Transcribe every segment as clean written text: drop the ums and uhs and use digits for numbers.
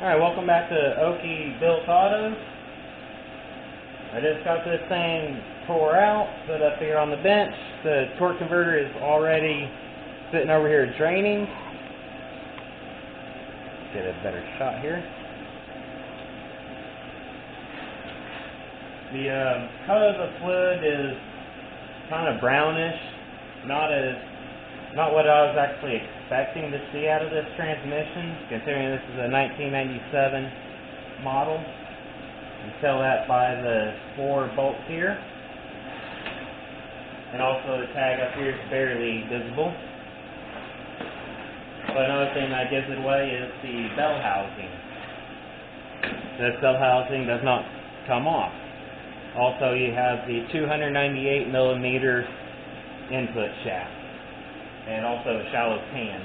Alright, welcome back to Okie Built Autos. I just got this thing tore out, put up here on the bench. The torque converter is already sitting over here draining. Get a better shot here. The color of the fluid is kind of brownish, not what I was actually expecting to see out of this transmission, considering this is a 1997 model. You can tell that by the 4 bolts here. And also the tag up here is barely visible. But another thing that gives it away is the bell housing. This bell housing does not come off. Also, you have the 298 millimeter input shaft, and also a shallow pan.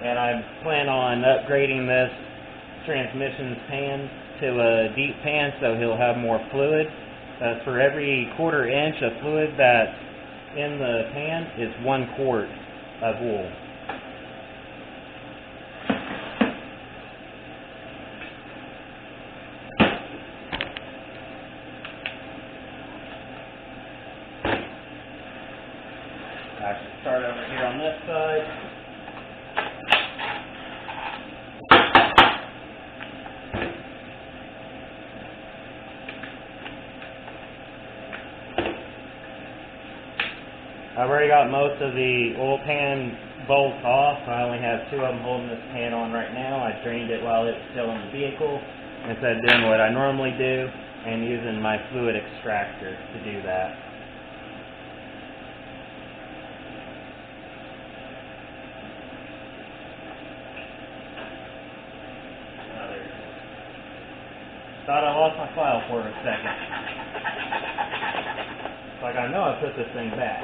And I plan on upgrading this transmission's pan to a deep pan so he'll have more fluid. For every 1/4 inch of fluid that's in the pan is 1 quart of wool. I should start over here on this side. I've already got most of the oil pan bolts off. I only have 2 of them holding this pan on right now. I drained it while it's still in the vehicle instead of doing what I normally do and using my fluid extractor to do that. Thought I lost my file for a second. It's like I know I put this thing back.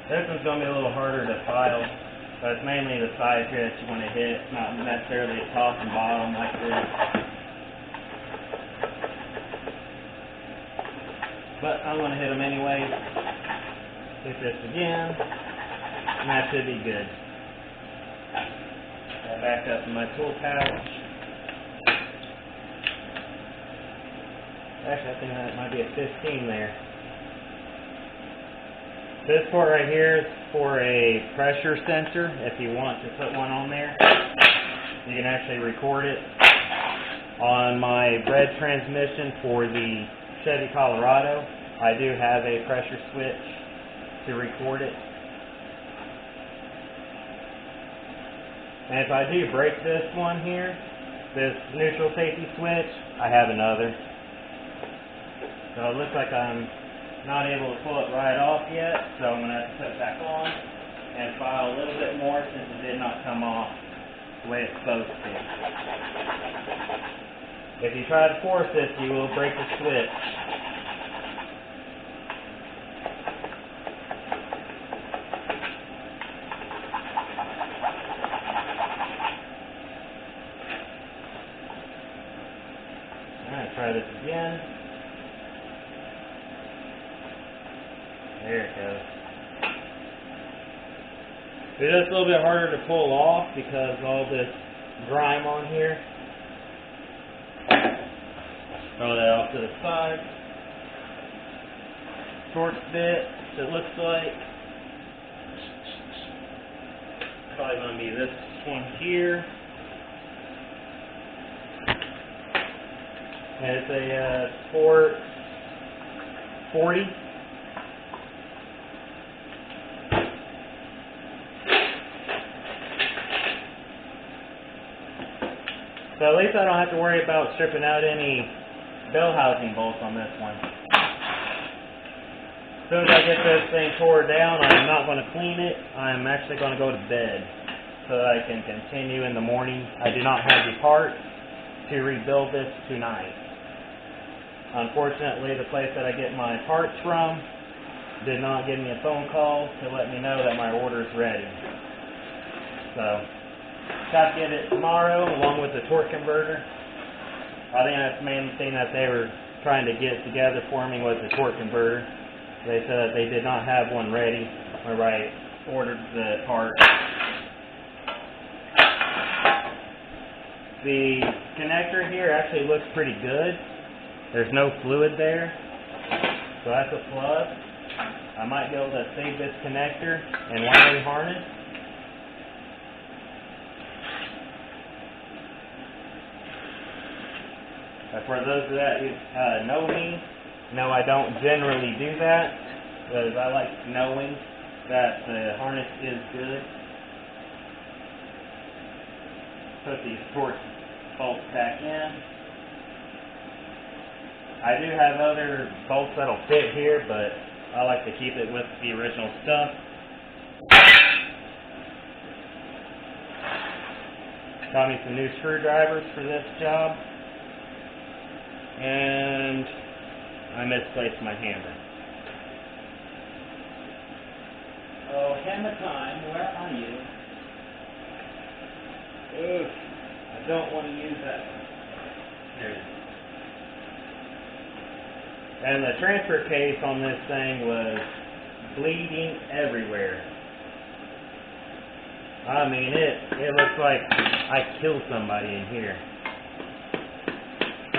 This one's going to be a little harder to file, but it's mainly the sides here that you want to hit, not necessarily the top and bottom like this. But I'm going to hit them anyway. Hit this again, and that should be good. Back up in my tool pouch. Actually, I think that might be a 15 there. This port right here is for a pressure sensor. If you want to put one on there, you can actually record it. On my red transmission for the Chevy Colorado, I do have a pressure switch to record it. And if I do break this one here, this neutral safety switch, I have another. So it looks like I'm not able to pull it right off yet, so I'm going to have to put it back on and file a little bit more since it did not come off the way it's supposed to. If you try to force this, you will break the switch. Try this again. There it goes. It's just a little bit harder to pull off because of all this grime on here. Throw that off to the side. Torque bit, it looks like. Probably going to be this one here. And it's a Sport 40. So at least I don't have to worry about stripping out any bell housing bolts on this one. As soon as I get this thing tore down, I'm not going to clean it. I'm actually going to go to bed so that I can continue in the morning. I do not have the parts to rebuild this tonight. Unfortunately, the place that I get my parts from did not give me a phone call to let me know that my order is ready. So, got to get it tomorrow along with the torque converter. I think that's the main thing that they were trying to get together for me was the torque converter. They said that they did not have one ready. Or right, ordered the part. The connector here actually looks pretty good. There's no fluid there, so that's a plus. I might be able to save this connector and one-way harness. For those that know me, know I don't generally do that, because I like knowing that the harness is good. Put these torque bolts back in. I do have other bolts that'll fit here, but I like to keep it with the original stuff. Got me some new screwdrivers for this job. And I misplaced my hammer. Oh, hammer time, where are you? Oof, I don't want to use that one. There it is. And the transfer case on this thing was bleeding everywhere. I mean, it looks like I killed somebody in here.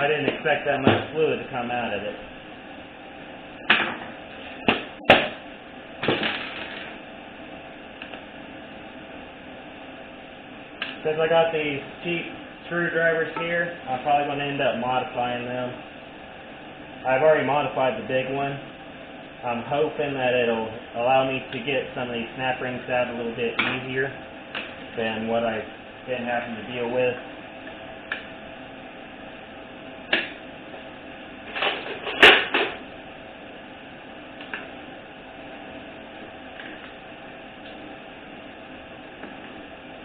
I didn't expect that much fluid to come out of it. Since I got these cheap screwdrivers here, I'm probably going to end up modifying them. I've already modified the big one. I'm hoping that it'll allow me to get some of these snap rings out a little bit easier than what I've been having to deal with.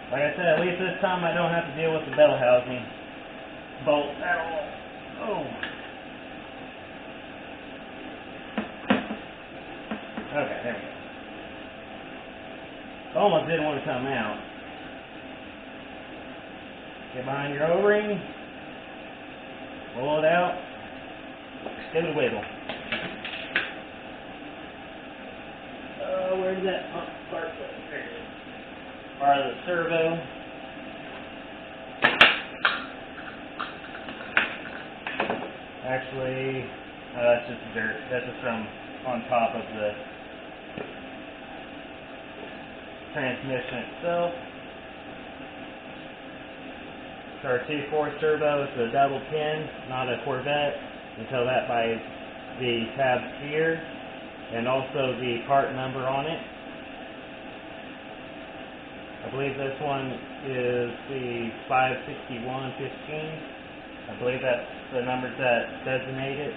Like I said, at least this time I don't have to deal with the bell housing bolt at all. Oh. Okay, there we go. It almost didn't want to come out. Get behind your O-ring. Pull it out. Give it a wiggle. Where's that pump part? There it is. Part of the servo. Actually, that's just dirt. That's just from on top of the transmission itself. So our 2.4 servo is a double pin, not a Corvette. You can tell that by the tabs here and also the part number on it. I believe this one is the 56115. I believe that's the numbers that designate it.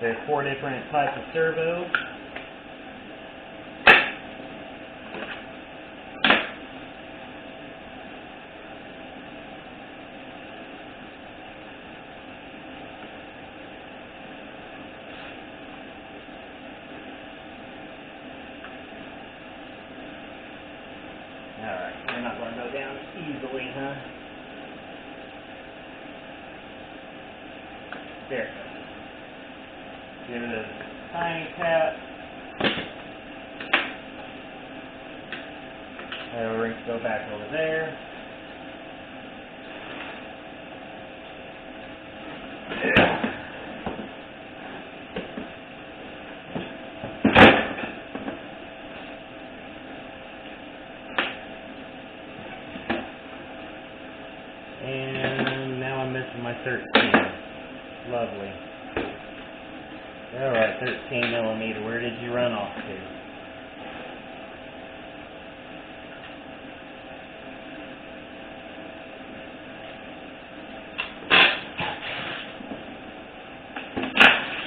There's 4 different types of servos. Alright, you're not going to go down easily, huh? There. Give it a tiny tap. O-rings go back over there. And now I'm missing my 13. Lovely. Alright, 13 millimeter. Where did you run off to?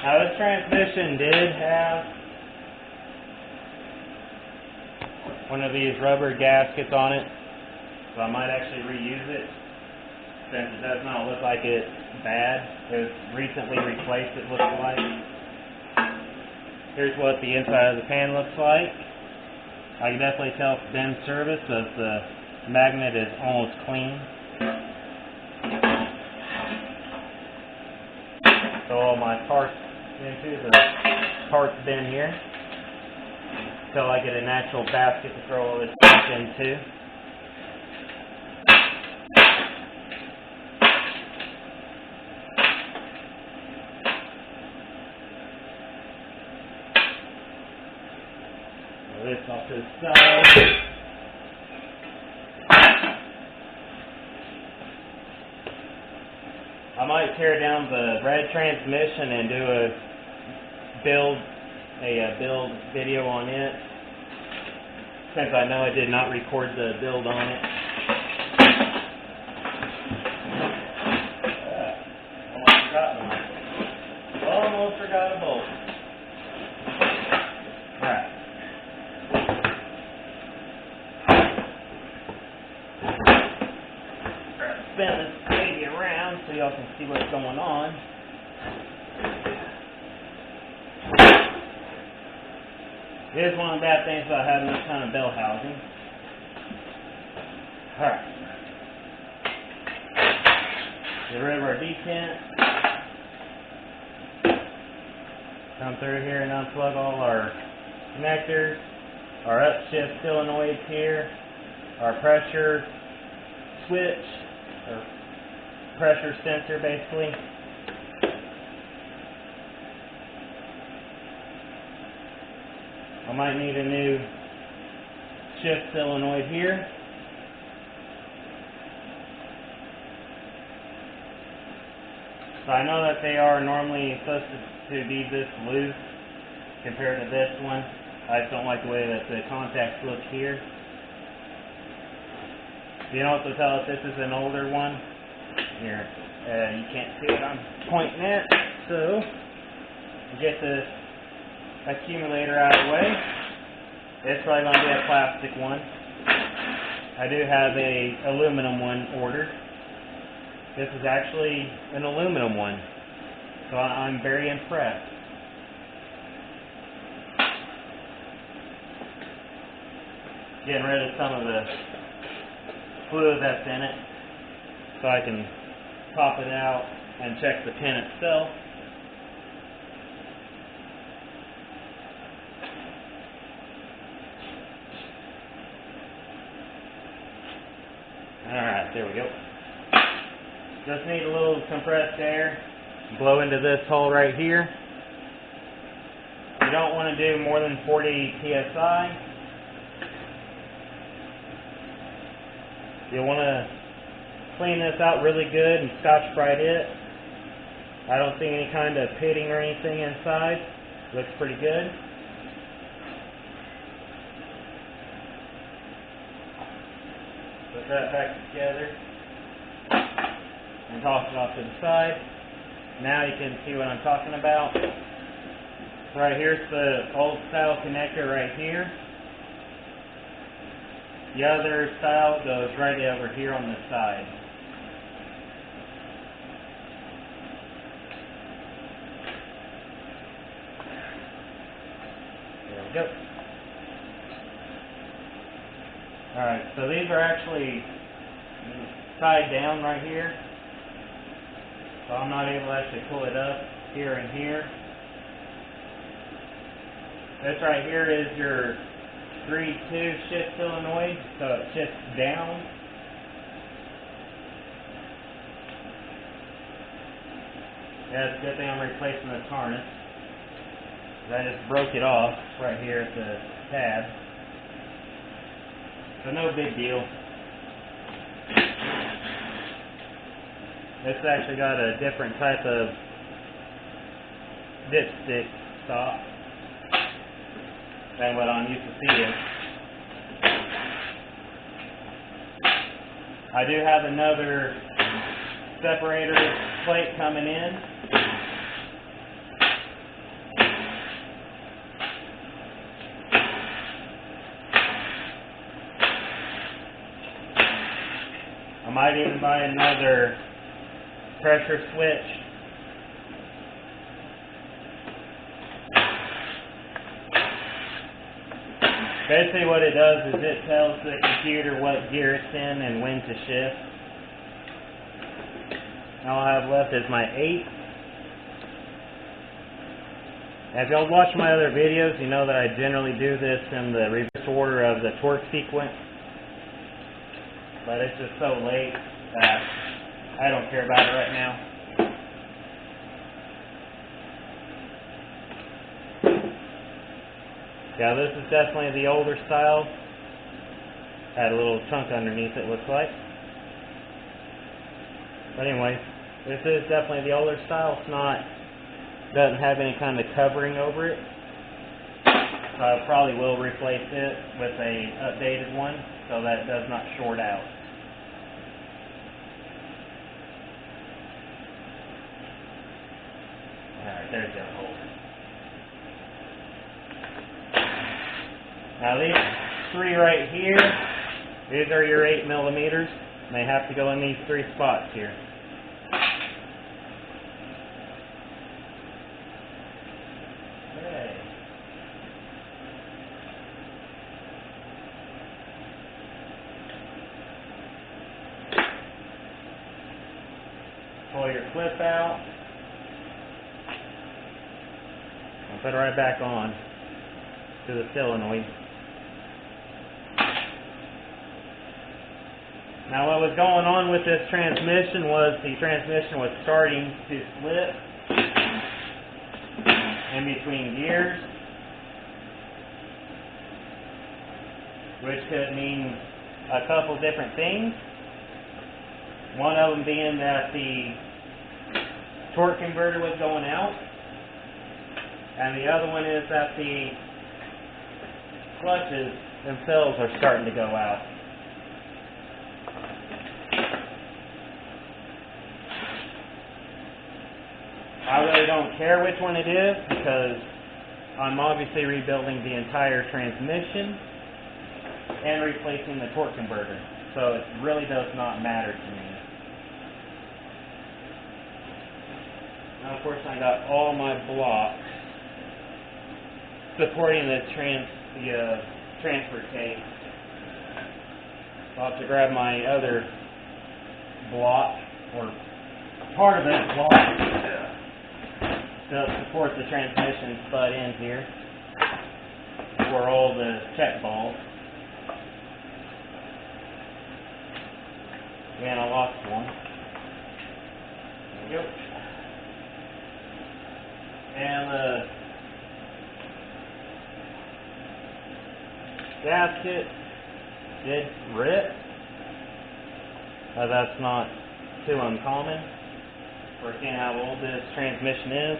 Now this transmission did have one of these rubber gaskets on it, so I might actually reuse it. Since it does not look like it's bad. It was recently replaced, it looks like. Here's what the inside of the pan looks like. I can definitely tell it's been serviced, as the magnet is almost clean. So all my parts into the parts bin here. until I get an actual basket to throw all this stuff into. This off to the side. I might tear down the red transmission and do a build video on it, since I know I did not record the build on it. Almost forgot one. Almost forgot a bolt. Alright. Spin this baby around so y'all can see what's going on. Here's one of the bad things about having this kind of bell housing. Alright. Get rid of our detent. Come through here and unplug all our connectors, our upshift solenoids here, our pressure switch, or pressure sensor basically. I might need a new shift solenoid here. So I know that they are normally supposed to be this loose compared to this one. I just don't like the way that the contacts look here. You can also tell if this is an older one. Here, you can't see what I'm pointing at. So, get this accumulator out of the way. It's probably going to be a plastic one. I do have a aluminum one ordered. This is actually an aluminum one, so I'm very impressed. Getting rid of some of the fluid that's in it, so I can pop it out and check the pin itself. Alright, there we go. Just need a little compressed air. Blow into this hole right here. You don't want to do more than 40 psi. You'll want to clean this out really good and Scotch-Brite it. I don't see any kind of pitting or anything inside. Looks pretty good. Put that back together and toss it off to the side. Now you can see what I'm talking about. Right here's the old style connector right here. The other style goes right over here on the side. There we go. Alright, so these are actually tied down right here. So I'm not able to actually pull it up here and here. This right here is your 3-2 shift solenoid, so it shifts down. Yeah, it's a good thing I'm replacing this harness. I just broke it off right here at the tab. So no big deal. It's actually got a different type of dipstick stop than what I'm used to seeing. I do have another separator plate coming in. I might even buy another pressure switch. Basically what it does is it tells the computer what gear it's in and when to shift. All I have left is my 8. As y'all watch my other videos, you know that I generally do this in the reverse order of the torque sequence. But it's just so late that I don't care about it right now. Yeah, this is definitely the older style. Had a little chunk underneath it, looks like. But anyway, this is definitely the older style. It's not, doesn't have any kind of covering over it. So I probably will replace it with a updated one so that it does not short out. Alright, there's the hole. Now these three right here, these are your 8 millimeters. They have to go in these 3 spots here. Okay. Pull your clip out and put it right back on to the solenoid. Now what was going on with this transmission was the transmission was starting to slip in between gears, which could mean a couple different things. One of them being that the torque converter was going out, and the other one is that the clutches themselves are starting to go out. I really don't care which one it is because I'm obviously rebuilding the entire transmission and replacing the torque converter. So it really does not matter to me. Now of course I got all my blocks supporting the transfer case. I'll have to grab my other block, or part of that block, to support the transmission spud in here for all the check balls. And I lost one. There we go. And the gasket did rip. That's not too uncommon for seeing how old this transmission is.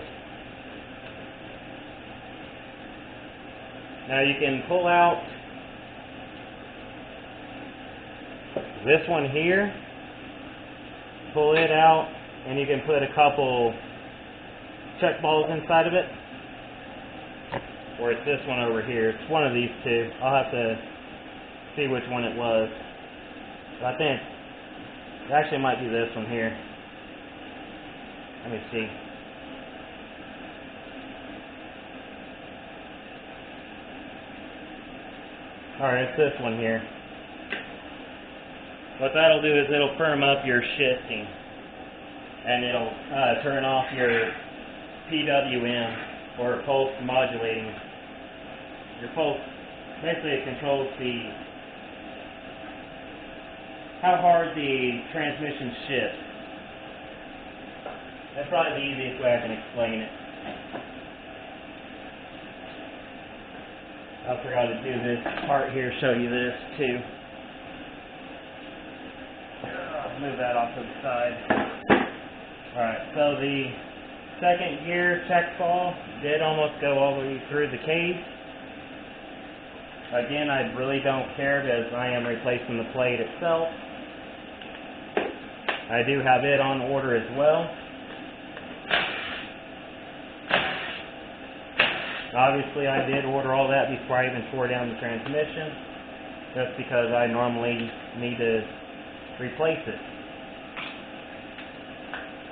Now you can pull out this one here, pull it out, and you can put a couple check balls inside of it. Or it's this one over here. It's one of these two. I'll have to see which one it was. But I think it actually might be this one here. Let me see. Alright, it's this one here. What that'll do is it'll firm up your shifting. And it'll turn off your PWM, or pulse modulating. Your pulse, basically it controls how hard the transmission shifts. That's probably the easiest way I can explain it. I forgot to do this part here, show you this too. Move that off to the side. Alright, so the second gear check ball did almost go all the way through the case. Again, I really don't care because I am replacing the plate itself. I do have it on order as well. Obviously, I did order all that before I even tore down the transmission, just because I normally need to replace it.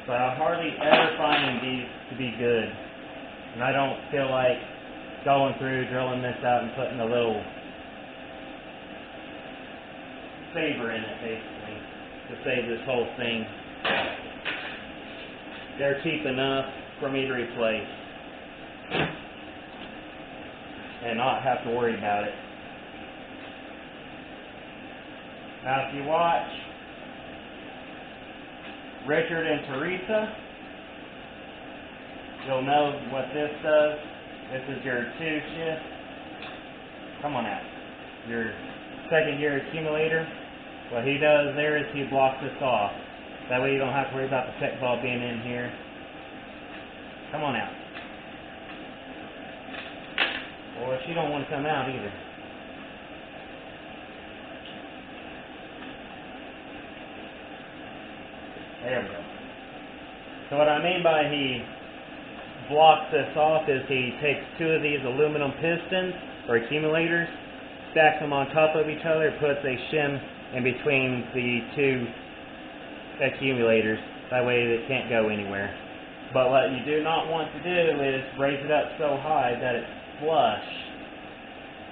So I hardly ever find these to be good, and I don't feel like going through, drilling this out, and putting a little saver in it, basically, to save this whole thing. They're cheap enough for me to replace. and not have to worry about it. Now if you watch Richard and Teresa, you'll know what this does. This is your 2 shift. Come on out. Your second gear accumulator. What he does there is he blocks this off. That way you don't have to worry about the check valve being in here. Come on out. Well, she don't want to come out either. There we go. So what I mean by he blocks this off is he takes 2 of these aluminum pistons or accumulators, stacks them on top of each other, puts a shim in between the 2 accumulators. That way it can't go anywhere. But what you do not want to do is raise it up so high that it's flush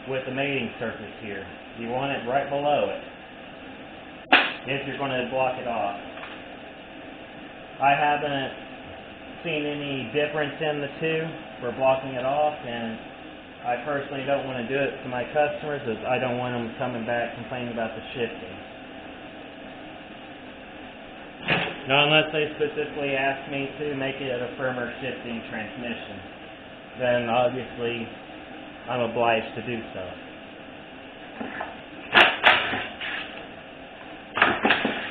with the mating surface here. You want it right below it if you're going to block it off. I haven't seen any difference in the 2 for blocking it off, and I personally don't want to do it to my customers as I don't want them coming back complaining about the shifting. Now, unless they specifically ask me to make it a firmer shifting transmission, then obviously I'm obliged to do so.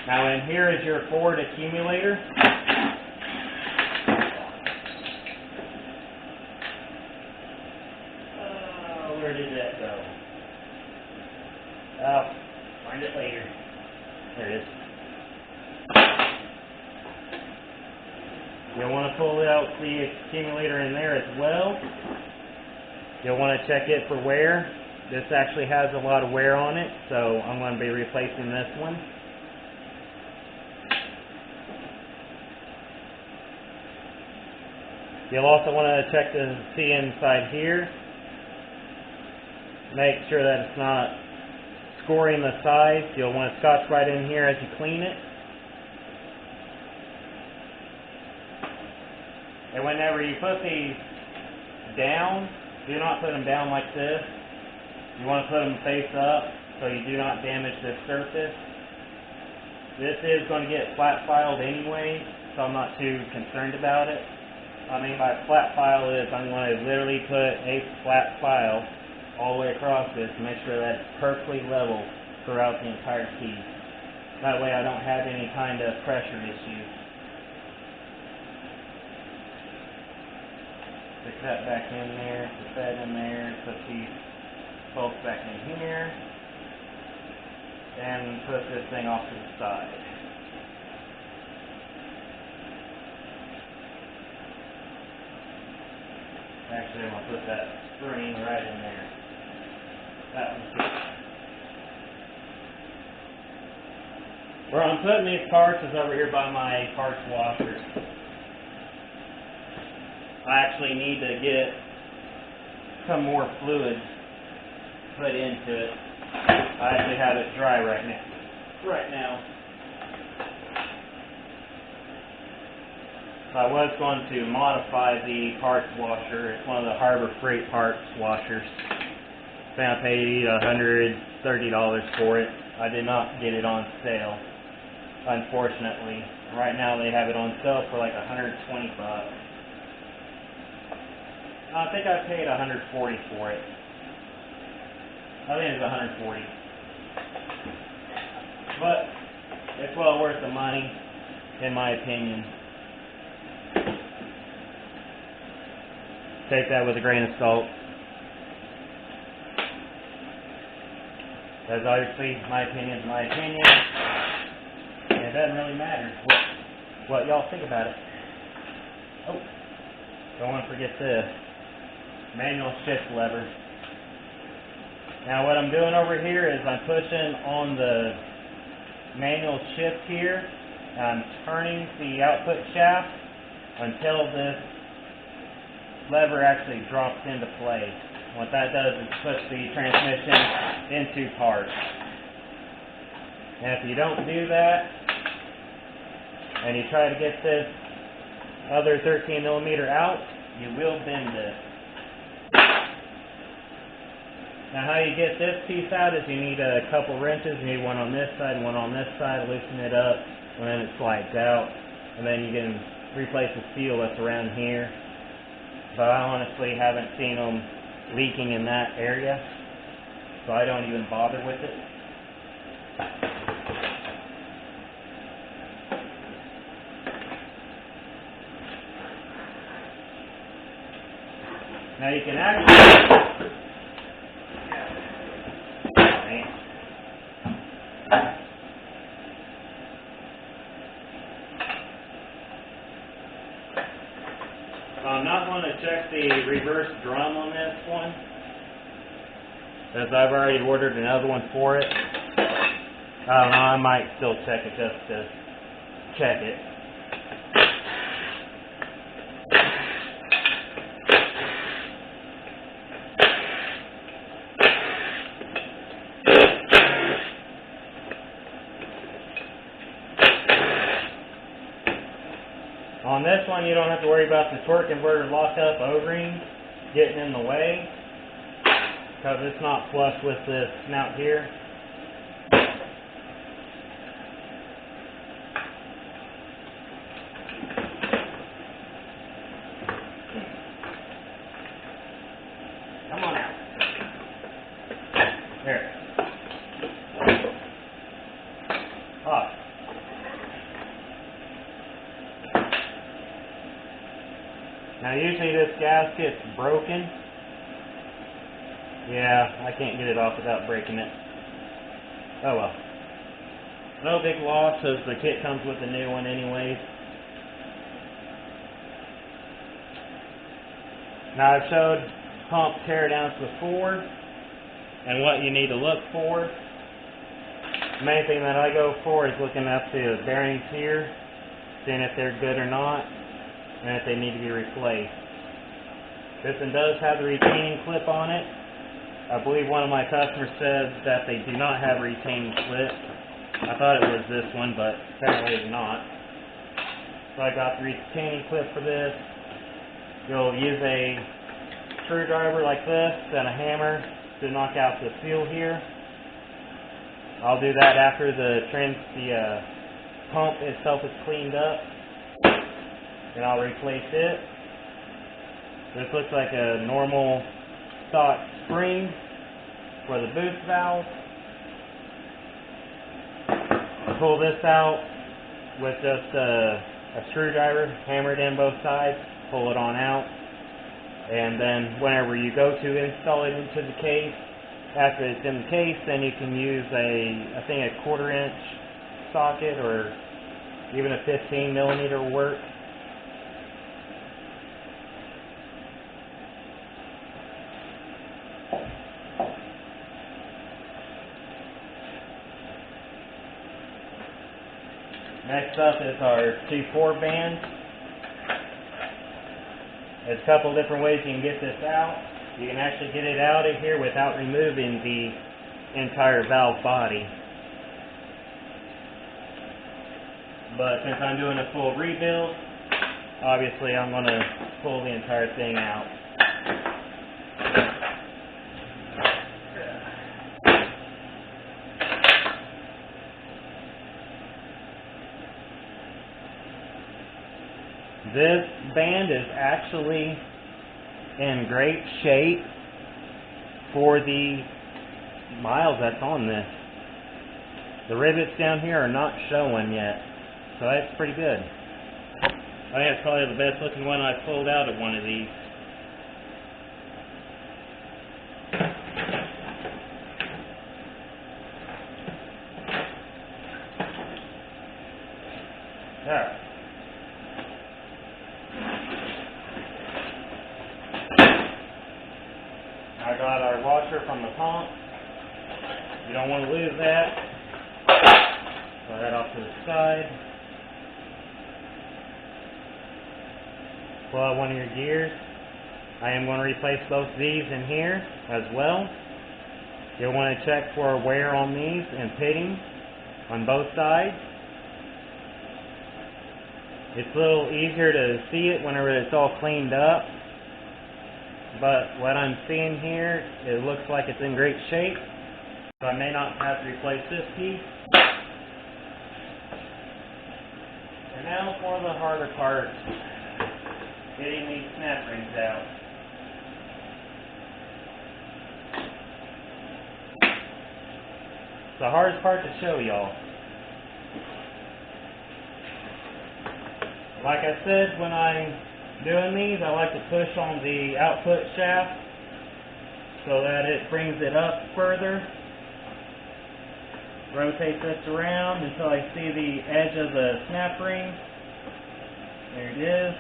Now in here is your forward accumulator. Where did that go? Oh, find it later. There it is. You'll want to pull out the accumulator in there as well. You'll want to check it for wear. This actually has a lot of wear on it, so I'm going to be replacing this one. You'll also want to check to see inside here. Make sure that it's not scoring the sides. You'll want to scotch right in here as you clean it. And whenever you put these down, do not put them down like this. You want to put them face up so you do not damage this surface. This is going to get flat filed anyway, so I'm not too concerned about it. I mean by flat file is I'm going to literally put a flat file all the way across this to make sure that it's perfectly level throughout the entire piece. That way I don't have any kind of pressure issues. Stick that back in there, put that in there, put these bolts back in here, and put this thing off to the side. Actually, I'm going to put that spring right in there. That one's good. Where I'm putting these parts is over here by my parts washer. I actually need to get some more fluid put into it. I actually have it dry right now. I was going to modify the parts washer. It's one of the Harbor Freight parts washers. I think I paid $130 for it. I did not get it on sale, unfortunately. Right now they have it on sale for like $120. I think I paid $140 for it. I think it was $140. But it's well worth the money, in my opinion. Take that with a grain of salt. Because obviously my opinion is my opinion. And it doesn't really matter what y'all think about it. Oh, don't want to forget this. Manual shift lever. Now what I'm doing over here is I'm pushing on the manual shift here. I'm turning the output shaft until this lever actually drops into place. What that does is push the transmission into park. And if you don't do that, and you try to get this other 13 millimeter out, you will bend it. Now how you get this piece out is you need a couple wrenches. You need one on this side and one on this side. Loosen it up, and then it slides out. And then you can replace the seal that's around here. But I honestly haven't seen them leaking in that area, so I don't even bother with it. Now you can actually I'm not going to check the reverse drum on this one, as I've already ordered another one for it. I don't know, I might still check it just to check it. On this one, you don't have to worry about the torque converter lockup O-ring getting in the way, because it's not flush with this snout here. Come on out. There. Off. Now usually this gasket's broken. Yeah, I can't get it off without breaking it. Oh well. No big loss, as the kit comes with a new one anyways. Now I've showed pump teardowns before and what you need to look for. The main thing that I go for is looking up the bearings here, seeing if they're good or not, and if they need to be replaced. This one does have the retaining clip on it. I believe one of my customers said that they do not have a retaining clip. I thought it was this one, but apparently it's not. So I got the retaining clip for this. You'll use a screwdriver like this and a hammer to knock out the seal here. I'll do that after the pump itself is cleaned up, and I'll replace it. This looks like a normal stock spring for the boost valve. Pull this out with just a screwdriver, hammer it in both sides, pull it on out, and then whenever you go to install it into the case, after it's in the case, then you can use I think a 1/4 inch socket, or even a 15 millimeter will work. Next up is our 2/4 band. There's a couple different ways you can get this out. You can actually get it out of here without removing the entire valve body. But since I'm doing a full rebuild, obviously I'm going to pull the entire thing out. This band is actually in great shape for the miles that's on this. The rivets down here are not showing yet, so that's pretty good. I think it's probably the best looking one I've pulled out of one of these. Alright. I got our washer from the pump. You don't want to lose that. Throw that off to the side. Pull out one of your gears. I am going to replace both these in here as well. You'll want to check for wear on these and pitting on both sides. It's a little easier to see it whenever it's all cleaned up. but what I'm seeing here, it looks like it's in great shape, so I may not have to replace this piece. And now for the harder part, getting these snap rings out. It's the hardest part to show y'all. Like I said, when I'm doing these, I like to push on the output shaft so that it brings it up further. Rotate this around until I see the edge of the snap ring. There it is.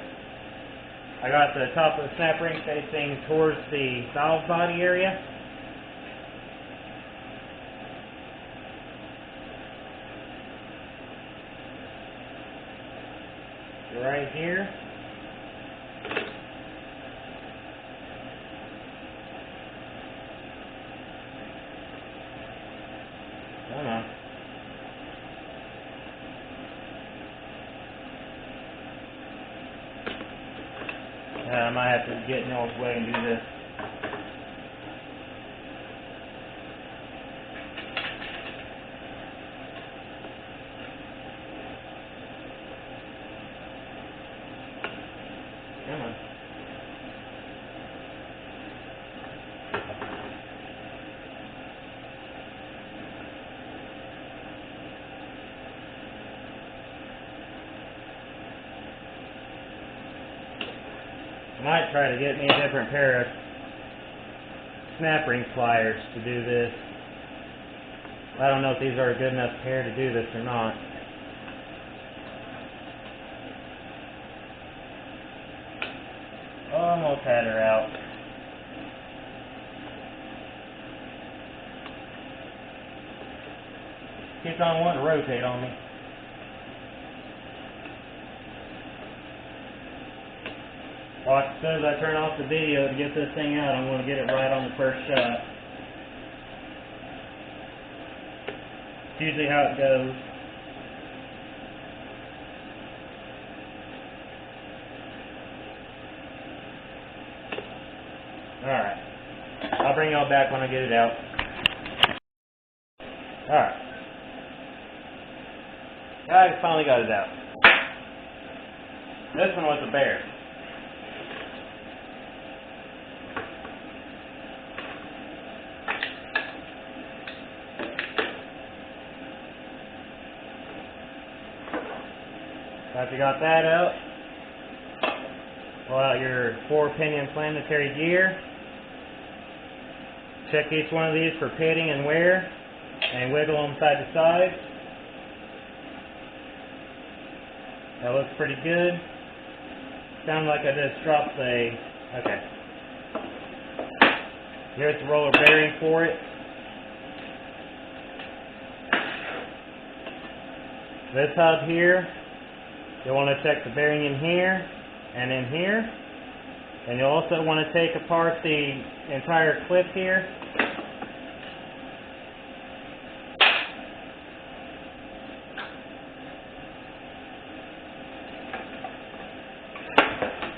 I got the top of the snap ring facing towards the valve body area. Right here. Come on. I might have to get in y'all's way and do this. Come on. I might try to get me a different pair of snap ring pliers to do this. I don't know if these are a good enough pair to do this or not. Almost had her out. Keeps on wanting to rotate on me. Watch, as soon as I turn off the video to get this thing out, I'm going to get it right on the first shot. It's usually how it goes. Alright. I'll bring y'all back when I get it out. Alright. I finally got it out. This one was a bear. After you got that out, pull out your 4-pinion planetary gear. Check each one of these for pitting and wear, and wiggle them side to side. That looks pretty good. Sounds like I just dropped okay. Here's the roller bearing for it. This hub here, you'll want to check the bearing in here and in here. And you'll also want to take apart the entire clip here.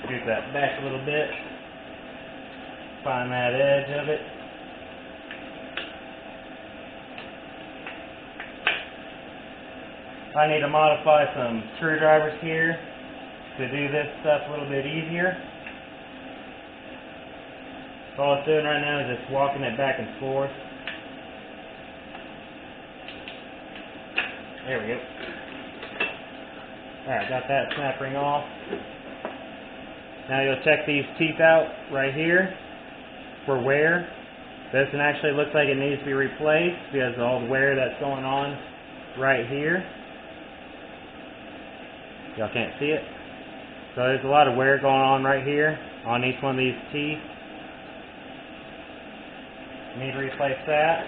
Scoot that back a little bit. Find that edge of it. I need to modify some screwdrivers here to do this stuff a little bit easier. So all it's doing right now is just walking it back and forth. There we go. Alright, got that snap ring off. Now you'll check these teeth out right here for wear. This one actually looks like it needs to be replaced because of all the wear that's going on right here. Y'all can't see it. So there's a lot of wear going on right here on each one of these teeth. You need to replace that.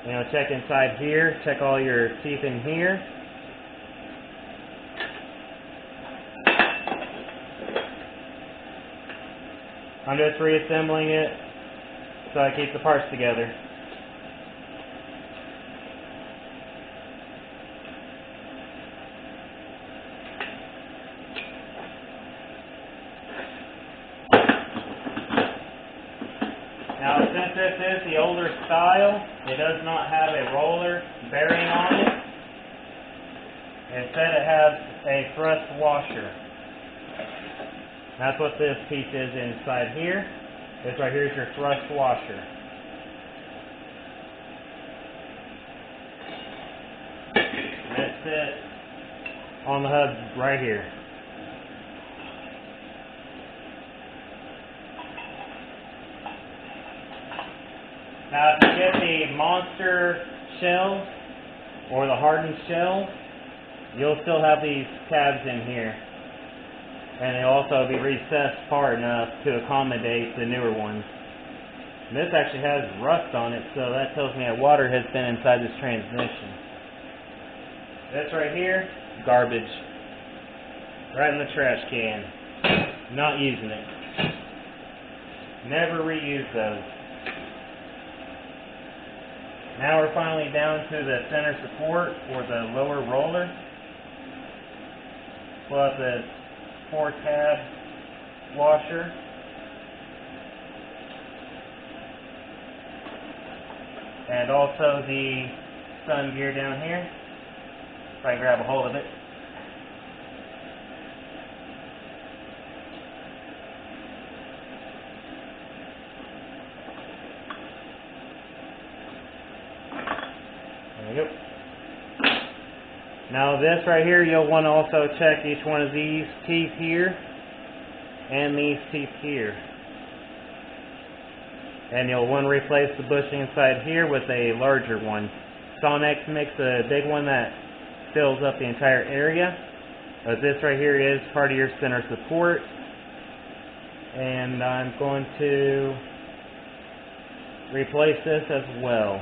You know, check inside here. Check all your teeth in here. I'm just reassembling it so I keep the parts together. Now, since this is the older style, it does not have a roller bearing on it. Instead, it has a thrust washer. That's what this piece is inside here. This right here is your thrust washer. That's it on the hub right here. Now, if you get the monster shell or the hardened shell, you'll still have these tabs in here. And they'll also be recessed far enough to accommodate the newer ones. And this actually has rust on it, so that tells me that water has been inside this transmission. This right here, garbage. Right in the trash can. Not using it. Never reuse those. Now we're finally down to the center support for the lower roller. Pull out the 4-tab washer. And also the sun gear down here. If I can grab a hold of it. There we go. Now this right here, you'll want to also check each one of these teeth here and these teeth here. And you'll want to replace the bushing inside here with a larger one. Sonex makes a big one that fills up the entire area. But this right here is part of your center support. And I'm going to replace this as well.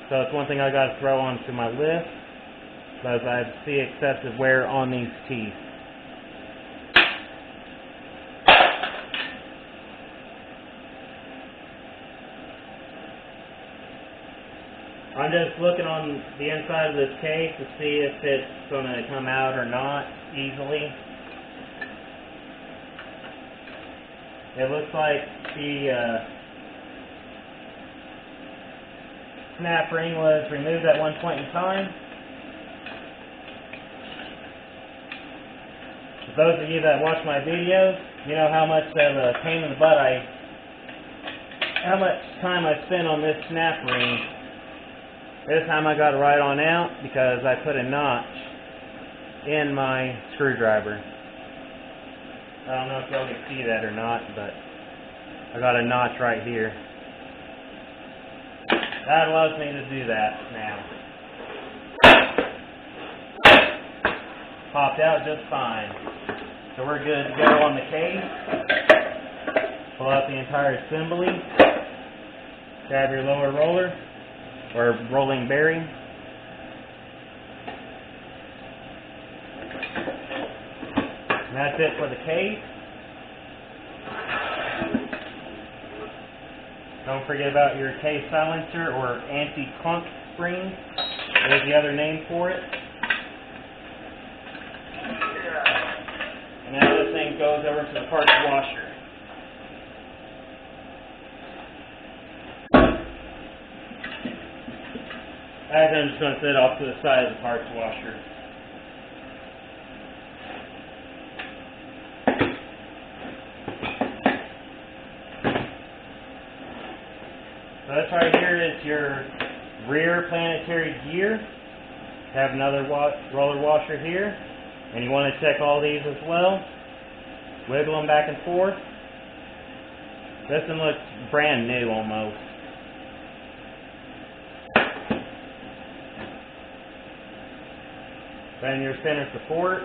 So it's one thing I got to throw onto my list, because I see excessive wear on these teeth. I'm just looking on the inside of this case to see if it's going to come out or not easily. It looks like the snap ring was removed at one point in time. For those of you that watch my videos, you know how much of a pain in the butt how much time I spent on this snap ring. This time I got it right on out because I put a notch in my screwdriver. I don't know if y'all can see that or not, but I got a notch right here. That allows me to do that now. Popped out just fine. So we're good to go on the case. Pull out the entire assembly. Grab your lower roller or rolling bearing. And that's it for the case. Don't forget about your case silencer or anti-clunk spring. There's the other name for it. And now this thing goes over to the parts washer. I'm just going to sit off to the side of the parts washer. So this right here is your rear planetary gear. You have another roller washer here. And you want to check all these as well. Wiggle them back and forth. This one looks brand new almost. Then your center support.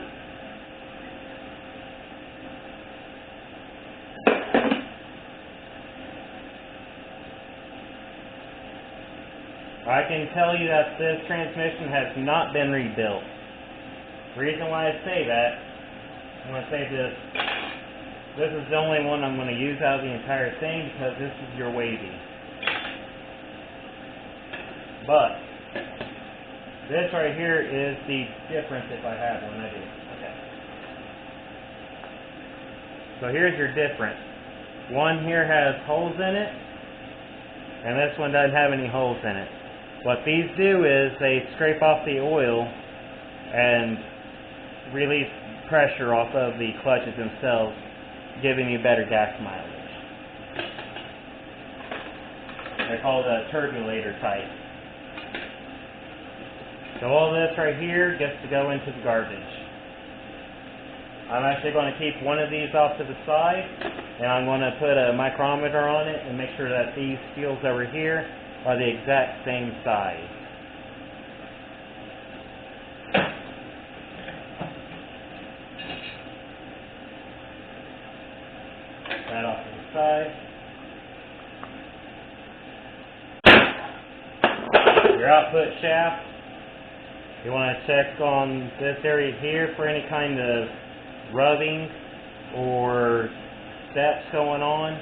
I can tell you that this transmission has not been rebuilt. The reason why I say that, I'm going to say this is the only one I'm going to use out of the entire thing because this is your wavy. But this right here is the difference if I have one. I do. Okay. So here's your difference. One here has holes in it. And this one doesn't have any holes in it. What these do is they scrape off the oil and release pressure off of the clutches themselves, giving you better gas mileage. They're called a turbulator type. So all this right here gets to go into the garbage. I'm actually going to keep one of these off to the side, and I'm going to put a micrometer on it and make sure that these seals over here are the exact same size. That off to the side. Your output shaft, you want to check on this area here for any kind of rubbing or steps going on,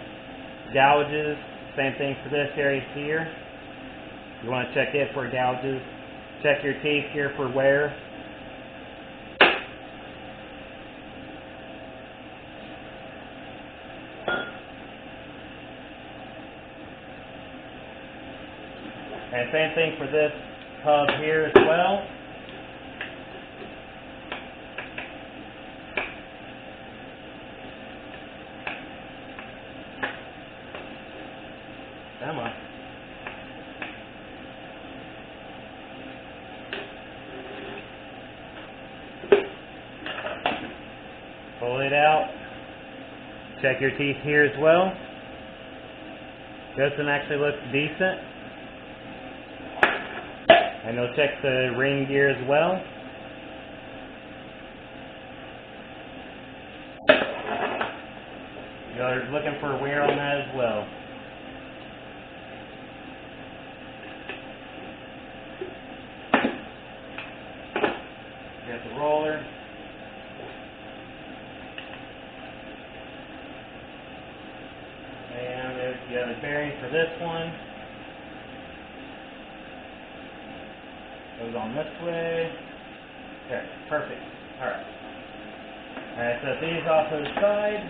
gouges. Same thing for this area here. You want to check it for gouges. Check your teeth here for wear. And same thing for this hub here as well. Come on. Pull it out. Check your teeth here as well. This one actually looks decent. And you'll check the ring gear as well. You're looking for wear on that as well. Got the roller. And there's the other bearing for this one. Goes on this way. Okay, perfect. Alright. Alright, so these off to the side.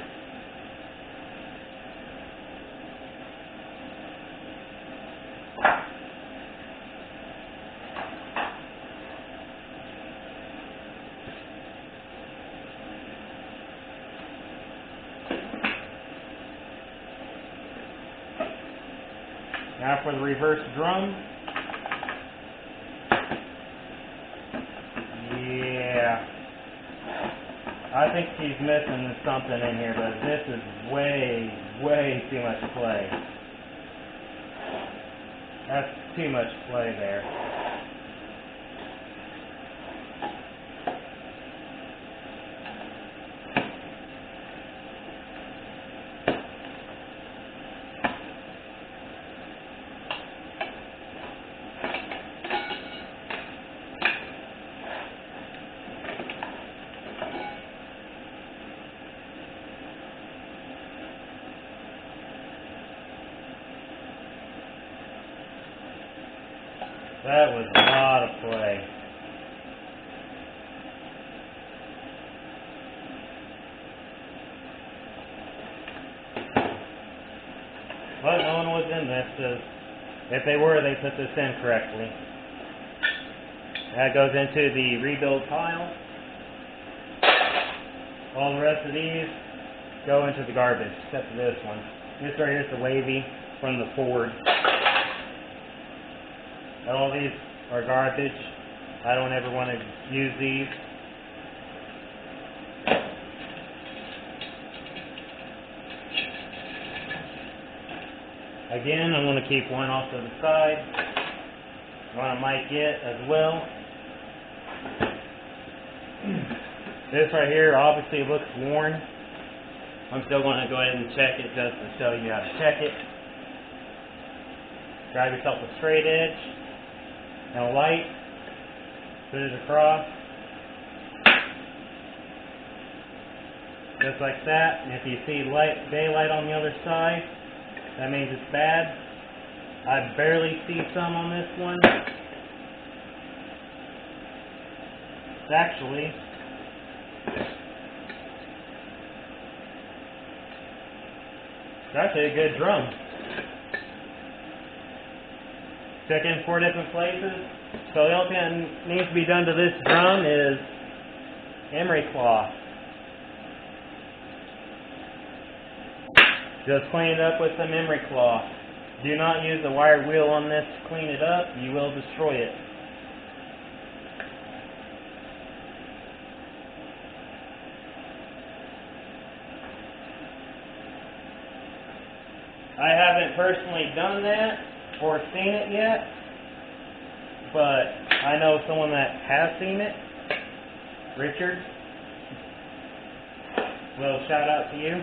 Now for the reverse drum. Yeah. I think she's missing something in here, but this is way too much play. That's too much play there. That was a lot of play. But no one was in this. If they were, they put this in correctly. That goes into the rebuild pile. All the rest of these go into the garbage, except for this one. This right here is the wavy from the Ford. All these are garbage. I don't ever want to use these. Again, I'm going to keep one off to the side. I want to mic it as well. This right here obviously looks worn. I'm still going to go ahead and check it just to show you how to check it. Grab yourself a straight edge and a light, put it across, just like that. And if you see daylight on the other side, that means it's bad. I barely see some on this one. It's actually a good drum. Check in 4 different places. So the only thing that needs to be done to this drum is emery cloth. Just clean it up with some emery cloth. Do not use the wire wheel on this to clean it up. You will destroy it. I haven't personally done that or seen it yet, but I know someone that has seen it. Richard. Little shout out to you.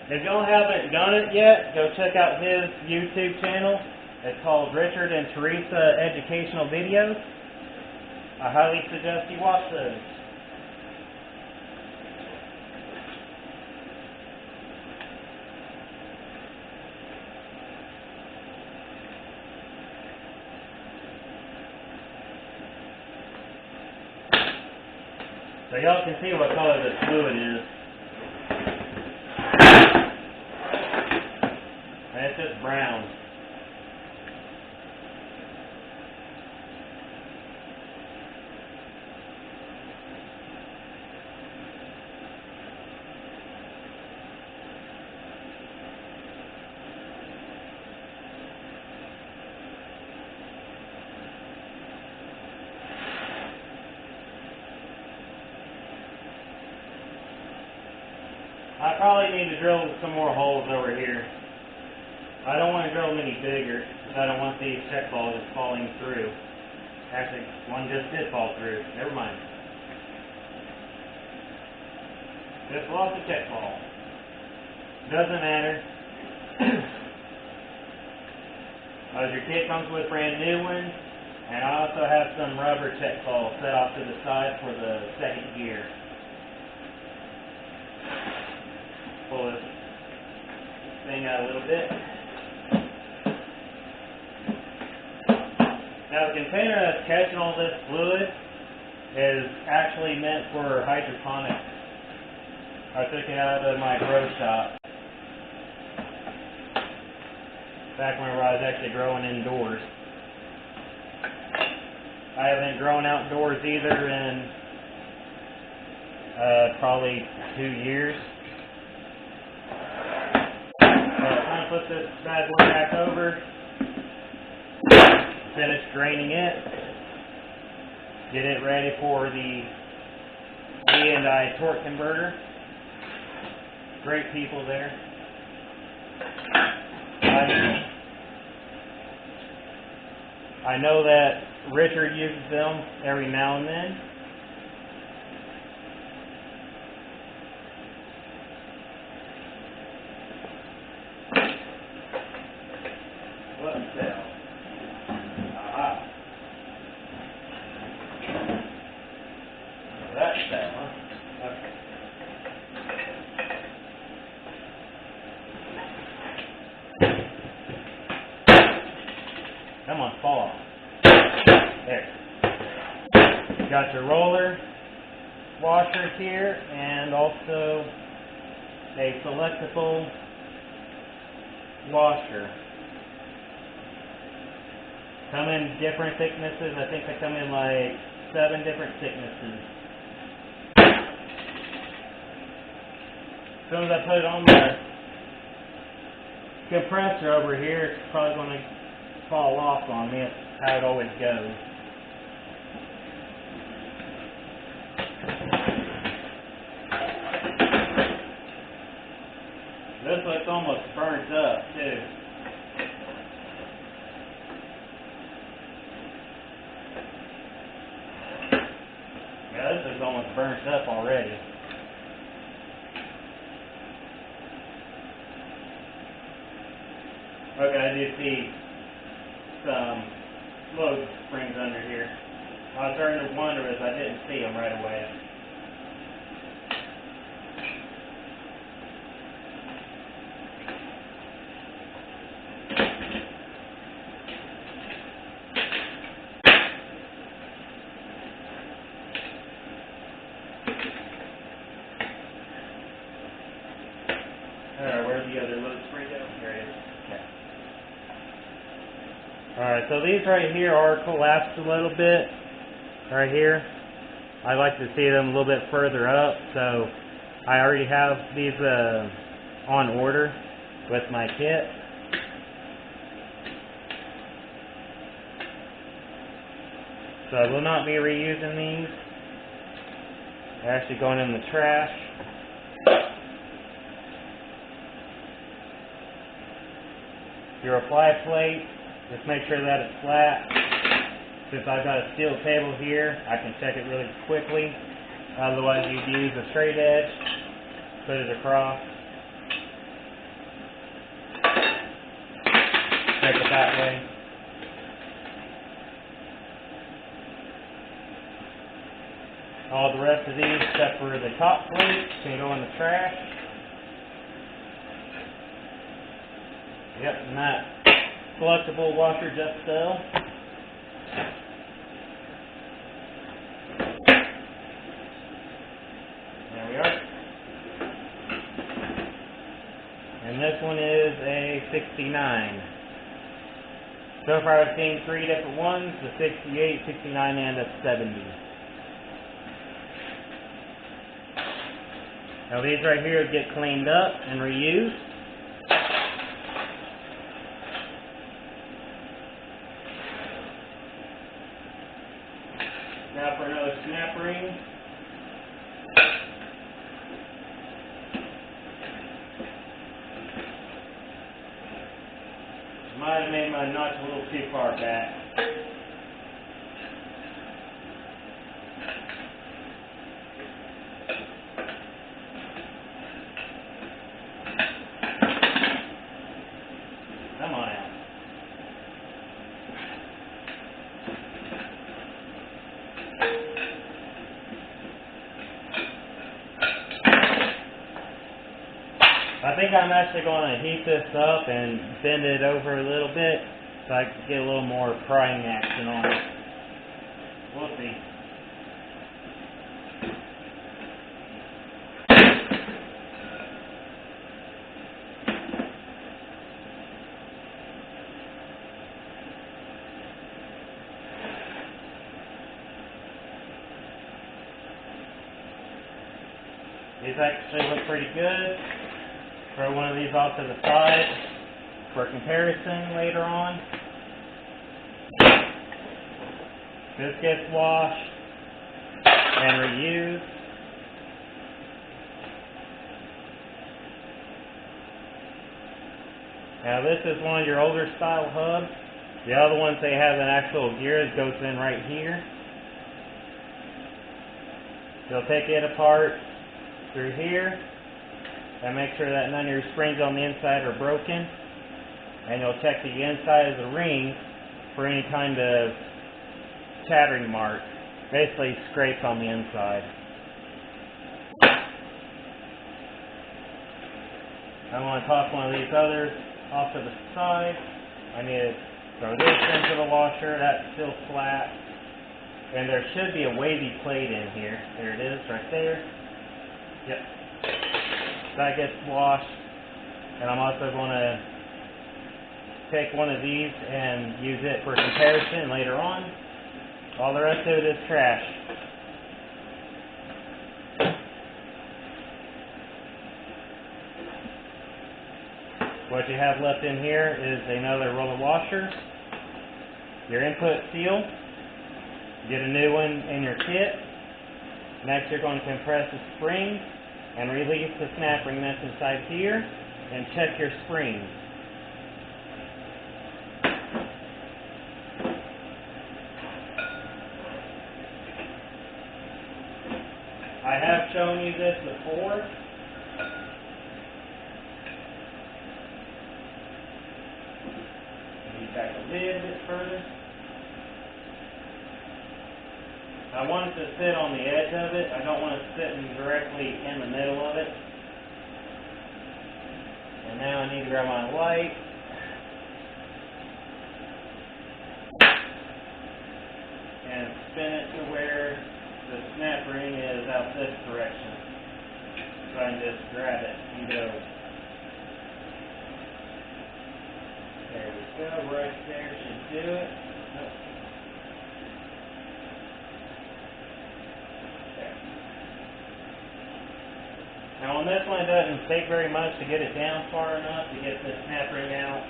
If y'all haven't done it yet, go check out his YouTube channel. It's called Richard and Teresa Educational Videos. I highly suggest you watch those. So y'all can see what color this fluid is. And it's just brown. I probably need to drill some more holes over here. I don't want to drill them any bigger, because I don't want these check balls just falling through. Actually, one just did fall through. Never mind. Just lost the check ball. Doesn't matter. As your kit comes with brand new ones, and I also have some rubber check balls set off to the side for the second gear. Pull this thing out a little bit. Now the container that's catching all this fluid is actually meant for hydroponics. I took it out of my grow shop back whenever I was actually growing indoors. I haven't grown outdoors either in probably 2 years. Put this bad boy back over, finish draining it, get it ready for the E&I torque converter. Great people there. I know that Richard uses them every now and then. What cell? Aha. That cell, huh? Okay. Come on, fall off. There. Got your roller washers here, and also a selectable washer. Come in different thicknesses. I think they come in like 7 different thicknesses. As soon as I put it on the compressor over here, it's probably going to fall off on me. That's how it always goes. This looks almost burnt up too. Yeah, this is almost burnt up already. Okay, I do see some load springs under here. I was starting to wonder as I didn't see them right away. Where'd the other load spray go? Here it is. Okay. Alright, so these right here are collapsed a little bit. Right here. I like to see them a little bit further up, so I already have these on order with my kit. So I will not be reusing these. They're actually going in the trash. Your apply plate, just make sure that it's flat. Since I've got a steel table here, I can check it really quickly. Otherwise you'd use a straight edge, put it across. Check it that way. All the rest of these, except for the top plate, can go in the trash. Yep, and that collectible washer just fell. There we are. And this one is a 69. So far I've seen 3 different ones, the 68, 69, and a 70. Now these right here get cleaned up and reused. Now for another snap ring. Might have made my nuts a little too far back. Come on out. I think I'm actually going to heat this up and bend it over a little bit so I can get a little more prying action on it. We'll see. These actually look pretty good. Throw one of these off to the side for comparison later on. This gets washed and reused. Now this is one of your older style hubs. The other ones, they have an actual gear that goes in right here. You'll take it apart through here and make sure that none of your springs on the inside are broken. And you'll check the inside of the ring for any kind of chattering mark. Basically scrapes on the inside. I want to toss one of these others off to the side. I need to throw this into the washer. That's still flat. And there should be a wavy plate in here. There it is, right there. Yep. That gets washed. And I'm also going to take one of these and use it for comparison later on. All the rest of it is trash. What you have left in here is another roller washer, your input seal. Get a new one in your kit. Next you're going to compress the spring and release the snap ring that's inside here and check your springs. I have shown you this before. Maybe back a little bit further. I want it to sit on the edge of it. I don't want it sitting directly in the middle of it. And now I need to grab my light. And spin it to where the snap ring is out this direction. So I can just grab it and go. go, right there should do it. Nope. There. Now on this one it doesn't take very much to get it down far enough to get this snap ring out.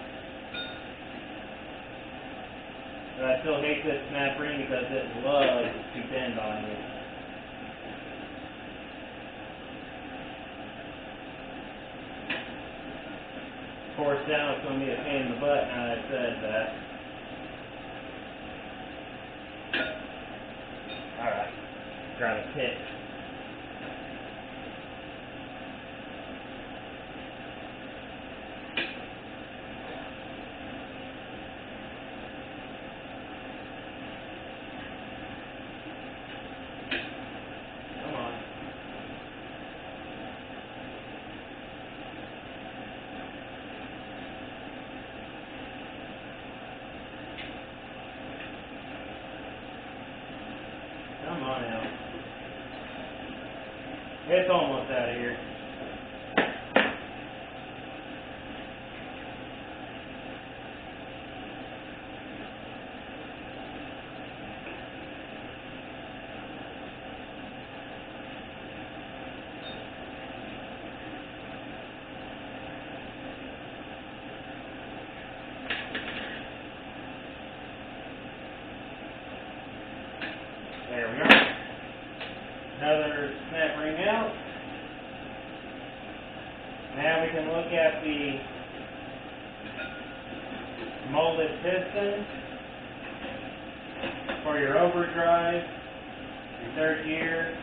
But I still hate this snap ring because it loves to bend on you. Of course, now it's going to be a pain in the butt now that I said that. Alright, try to pick. Come on. Come on now. It's almost out of here. There we go. Another snap ring out. Now we can look at the molded piston for your overdrive, your third gear.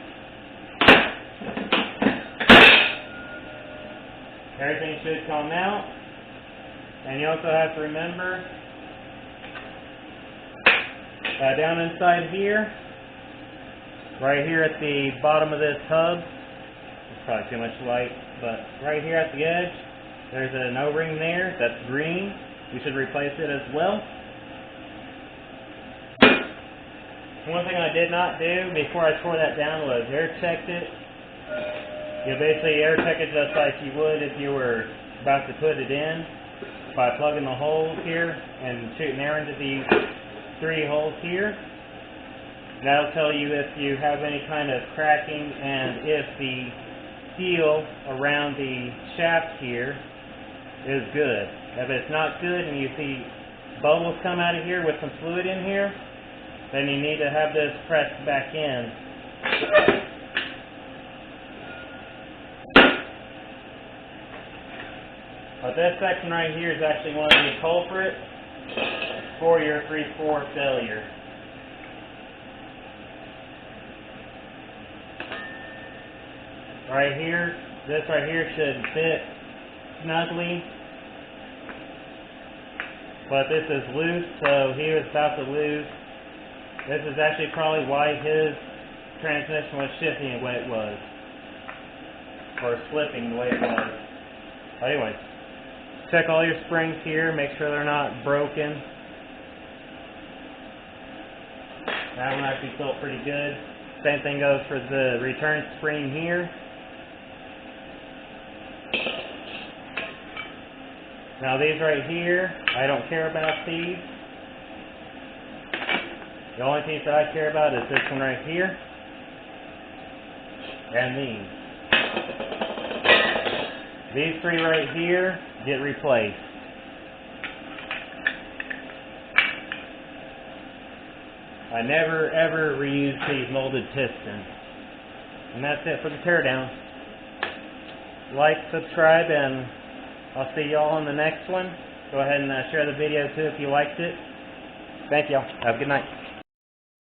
Everything should come out. And you also have to remember down inside here, right here at the bottom of this hub, it's probably too much light, but right here at the edge, there's an O-ring there that's green. You should replace it as well. One thing I did not do before I tore that down was air checked it. You basically air check it just like you would if you were about to put it in by plugging the holes here and shooting air into these 3 holes here. That'll tell you if you have any kind of cracking and if the steel around the shaft here is good. If it's not good and you see bubbles come out of here with some fluid in here, then you need to have this pressed back in. But this section right here is actually one of the culprits for your 3/4 failure. Right here, this right here should fit snugly, but this is loose, so he was about to lose. This is actually probably why his transmission was shifting the way it was, or slipping the way it was. Anyway, check all your springs here, make sure they're not broken. That one actually felt pretty good. Same thing goes for the return spring here. Now these right here, I don't care about these. The only piece that I care about is this one right here, and these. These 3 right here get replaced. I never ever reuse these molded pistons. And that's it for the teardown. Like, subscribe, and I'll see y'all on the next one. Go ahead and share the video too if you liked it. Thank y'all. Have a good night.